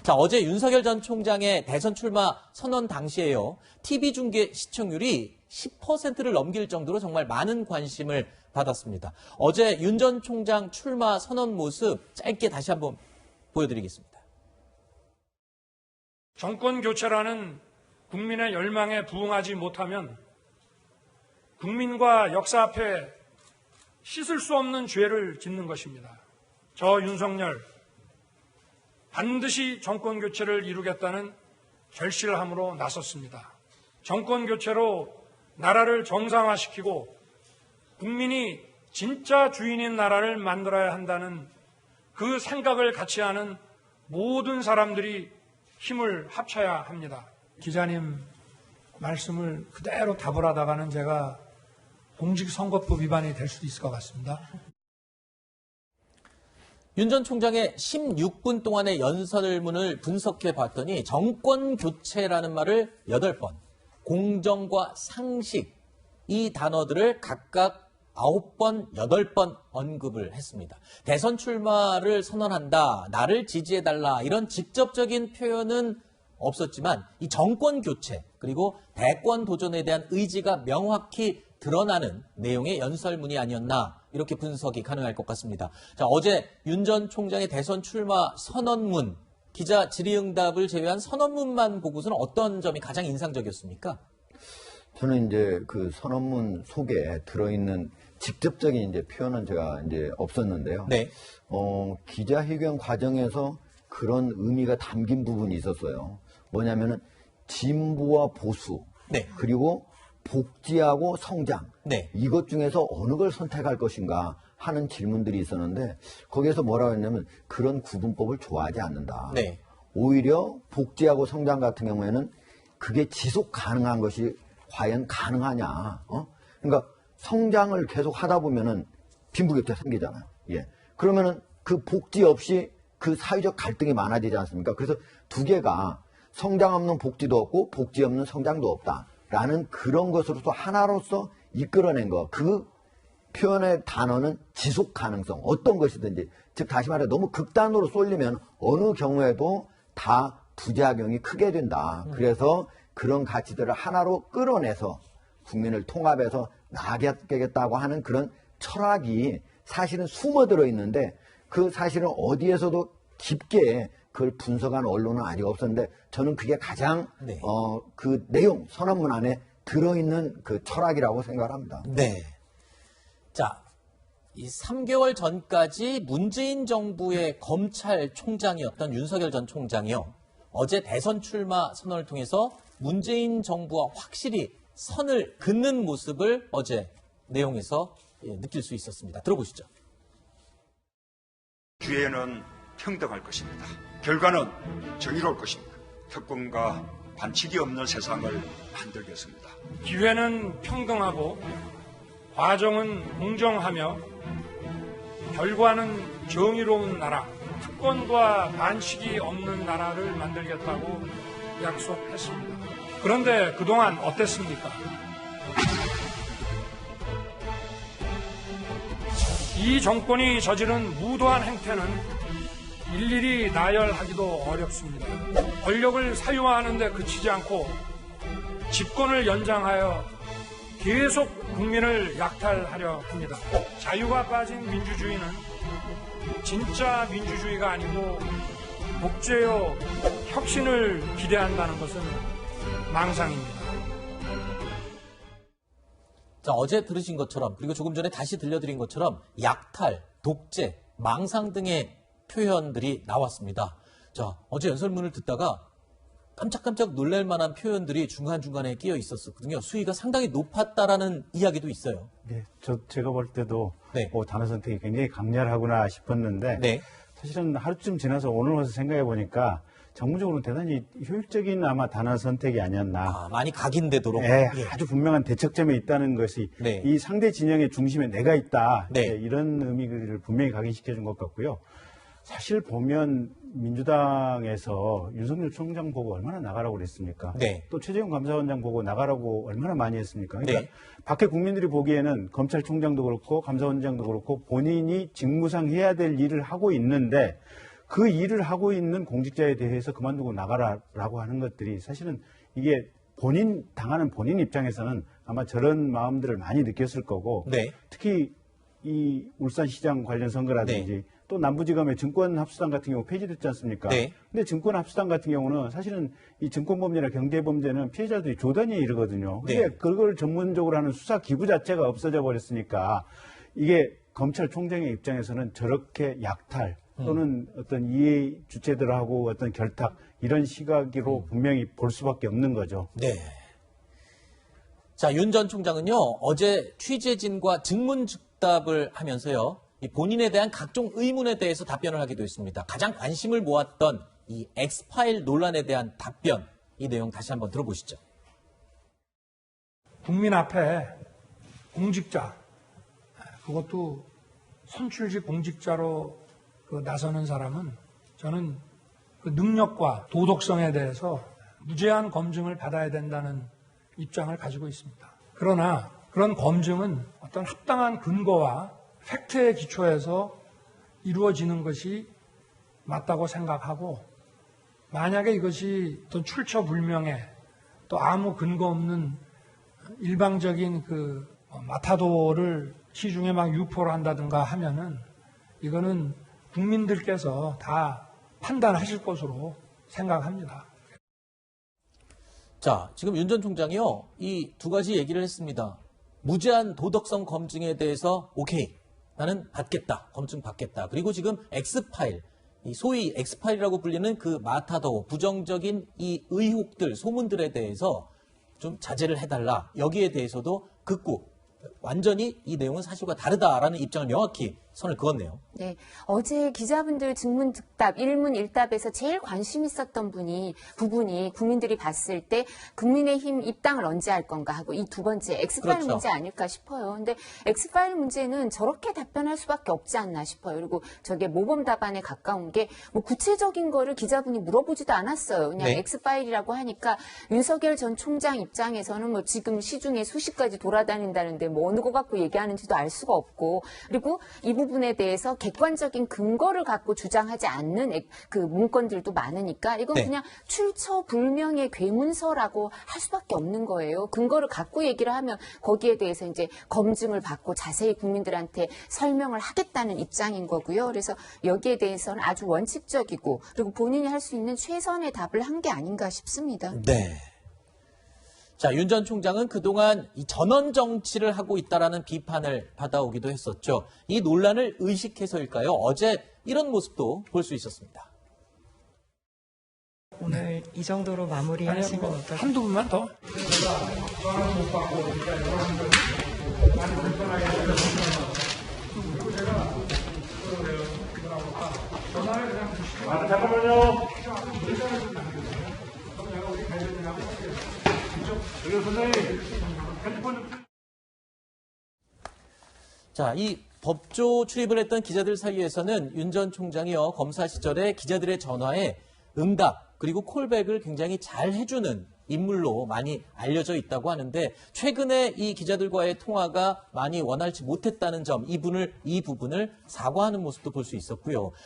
자, 어제 윤석열 전 총장의 대선 출마 선언 당시에요. TV 중계 시청률이 10%를 넘길 정도로 정말 많은 관심을 받았습니다. 어제 윤 전 총장 출마 선언 모습 짧게 다시 한번 보여드리겠습니다. 정권 교체라는 국민의 열망에 부응하지 못하면 국민과 역사 앞에 씻을 수 없는 죄를 짓는 것입니다. 저 윤석열 반드시 정권 교체를 이루겠다는 결실함으로 나섰습니다. 정권 교체로 나라를 정상화시키고 국민이 진짜 주인인 나라를 만들어야 한다는 그 생각을 같이 하는 모든 사람들이 힘을 합쳐야 합니다. 기자님 말씀을 그대로 답을 하다가는 제가 공직선거법 위반이 될 수도 있을 것 같습니다. 윤 전 총장의 16분 동안의 연설문을 분석해 봤더니 정권 교체라는 말을 8번, 공정과 상식 이 단어들을 각각 9번, 8번 언급을 했습니다. 대선 출마를 선언한다, 나를 지지해달라 이런 직접적인 표현은 없었지만 이 정권 교체 그리고 대권 도전에 대한 의지가 명확히 드러나는 내용의 연설문이 아니었나 이렇게 분석이 가능할 것 같습니다. 자, 어제 윤 전 총장의 대선 출마 선언문, 기자 질의응답을 제외한 선언문만 보고서는 어떤 점이 가장 인상적이었습니까? 저는 이제 그 선언문 속에 들어있는 직접적인 이제 표현은 제가 이제 없었는데요. 네. 기자회견 과정에서 그런 의미가 담긴 부분이 있었어요. 뭐냐면은 진보와 보수, 네. 그리고 복지하고 성장, 네. 이것 중에서 어느 걸 선택할 것인가 하는 질문들이 있었는데 거기에서 뭐라고 했냐면 그런 구분법을 좋아하지 않는다. 네. 오히려 복지하고 성장 같은 경우에는 그게 지속 가능한 것이 과연 가능하냐. 그러니까 성장을 계속 하다 보면은 빈부격차 생기잖아요. 예. 그러면은 그 복지 없이 그 사회적 갈등이 많아지지 않습니까? 그래서 두 개가 성장 없는 복지도 없고 복지 없는 성장도 없다라는 그런 것으로서 하나로서 이끌어낸 거. 그 표현의 단어는 지속 가능성. 어떤 것이든지. 즉 다시 말해 너무 극단으로 쏠리면 어느 경우에도 다 부작용이 크게 된다. 그래서 그런 가치들을 하나로 끌어내서 국민을 통합해서 나아가겠다고 하는 그런 철학이 사실은 숨어들어 있는데 그 사실은 어디에서도 깊게 그걸 분석한 언론은 아직 없었는데 저는 그게 가장 네. 그 내용 선언문 안에 들어있는 그 철학이라고 생각합니다. 네. 자, 이 3개월 전까지 문재인 정부의 검찰총장이었던 윤석열 전 총장이요. 어제 대선 출마 선언을 통해서 문재인 정부와 확실히 선을 긋는 모습을 어제 내용에서 느낄 수 있었습니다. 들어보시죠. 기회는 평등할 것입니다. 결과는 정의로울 것입니다. 특권과 반칙이 없는 세상을 만들겠습니다. 기회는 평등하고 과정은 공정하며 결과는 정의로운 나라, 특권과 반칙이 없는 나라를 만들겠다고 약속했습니다. 그런데 그동안 어땠습니까? 이 정권이 저지른 무도한 행태는 일일이 나열하기도 어렵습니다. 권력을 사유화하는 데 그치지 않고 집권을 연장하여 계속 국민을 약탈하려 합니다. 자유가 빠진 민주주의는 진짜 민주주의가 아니고 독재요 혁신을 기대한다는 것은 망상입니다. 자, 어제 들으신 것처럼 그리고 조금 전에 다시 들려드린 것처럼 약탈, 독재, 망상 등의 표현들이 나왔습니다. 자, 어제 연설문을 듣다가 깜짝깜짝 놀랄 만한 표현들이 중간중간에 끼어 있었거든요. 수위가 상당히 높았다라는 이야기도 있어요. 네, 제가 볼 때도 네. 단어 선택이 굉장히 강렬하구나 싶었는데 네. 사실은 하루쯤 지나서 오늘 와서 생각해 보니까 정무적으로는 대단히 효율적인 아마 단어 선택이 아니었나. 많이 각인되도록. 네, 예. 아주 분명한 대척점에 있다는 것이 네. 이 상대 진영의 중심에 내가 있다. 네. 이런 의미를 분명히 각인시켜준 것 같고요. 사실 보면 민주당에서 윤석열 총장 보고 얼마나 나가라고 그랬습니까? 네. 또 최재형 감사원장 보고 나가라고 얼마나 많이 했습니까? 그러니까 네. 밖에 국민들이 보기에는 검찰총장도 그렇고 감사원장도 그렇고 본인이 직무상 해야 될 일을 하고 있는데 그 일을 하고 있는 공직자에 대해서 그만두고 나가라라고 하는 것들이 사실은 이게 당하는 본인 입장에서는 아마 저런 마음들을 많이 느꼈을 거고 네. 특히 이 울산시장 관련 선거라든지 네. 또 남부지검의 증권합수단 같은 경우 폐지됐지 않습니까? 네. 근데 증권합수단 같은 경우는 사실은 이 증권범죄나 경제범죄는 피해자들이 조단위에 이르거든요. 근데 네. 그걸 전문적으로 하는 수사 기구 자체가 없어져 버렸으니까 이게 검찰총장의 입장에서는 저렇게 약탈 또는 어떤 이해 주체들하고 어떤 결탁 이런 시각으로 분명히 볼 수밖에 없는 거죠. 네. 자, 윤 전 총장은요, 어제 취재진과 증문즉답을 하면서요, 이 본인에 대한 각종 의문에 대해서 답변을 하기도 했습니다. 가장 관심을 모았던 이 엑스파일 논란에 대한 답변, 이 내용 다시 한번 들어보시죠. 국민 앞에 공직자, 그것도 선출직 공직자로 나서는 사람은 저는 그 능력과 도덕성에 대해서 무제한 검증을 받아야 된다는 입장을 가지고 있습니다. 그러나 그런 검증은 어떤 합당한 근거와 팩트에 기초해서 이루어지는 것이 맞다고 생각하고, 만약에 이것이 어떤 출처불명의 또 아무 근거 없는 일방적인 마타도를 시중에 막 유포를 한다든가 하면은 이거는 국민들께서 다 판단하실 것으로 생각합니다. 자, 지금 윤 전 총장이요, 이 두 가지 얘기를 했습니다. 무제한 도덕성 검증에 대해서 오케이, 나는 받겠다, 검증 받겠다. 그리고 지금 엑스파일, 이 소위 엑스파일이라고 불리는 그 마타도, 부정적인 이 의혹들, 소문들에 대해서 좀 자제를 해달라. 여기에 대해서도 극구, 완전히 이 내용은 사실과 다르다라는 입장을 명확히 선을 그었네요. 네, 어제 기자분들 증문즉답, 일문일답에서 제일 관심 있었던 부분이 국민들이 봤을 때 국민의힘 입당을 언제 할 건가 하고 이 두 번째 엑스파일 그렇죠. 문제 아닐까 싶어요. 근데 엑스파일 문제는 저렇게 답변할 수밖에 없지 않나 싶어요. 그리고 저게 모범 답안에 가까운 게 뭐 구체적인 거를 기자분이 물어보지도 않았어요. 그냥 네. 엑스파일이라고 하니까 윤석열 전 총장 입장에서는 뭐 지금 시중에 수십 가지 돌아다닌다는데 뭐 어느 거 갖고 얘기하는지도 알 수가 없고, 그리고 이 부분에 대해서 객관적인 근거를 갖고 주장하지 않는 그 문건들도 많으니까 이건 네. 그냥 출처불명의 괴문서라고 할 수밖에 없는 거예요. 근거를 갖고 얘기를 하면 거기에 대해서 이제 검증을 받고 자세히 국민들한테 설명을 하겠다는 입장인 거고요. 그래서 여기에 대해서는 아주 원칙적이고 그리고 본인이 할 수 있는 최선의 답을 한 게 아닌가 싶습니다. 네. 자, 윤 전 총장은 그동안 이 전원 정치를 하고 있다라는 비판을 받아오기도 했었죠. 이 논란을 의식해서일까요? 어제 이런 모습도 볼 수 있었습니다. 오늘 이 정도로 마무리하신 건 어떨까요? 한두 분만 더. 자, 이 법조 출입을 했던 기자들 사이에서는 윤 전 총장이요, 검사 시절에 기자들의 전화에 응답 그리고 콜백을 굉장히 잘 해주는 인물로 많이 알려져 있다고 하는데, 최근에 이 기자들과의 통화가 많이 원활치 못했다는 점, 이 부분을 사과하는 모습도 볼 수 있었고요.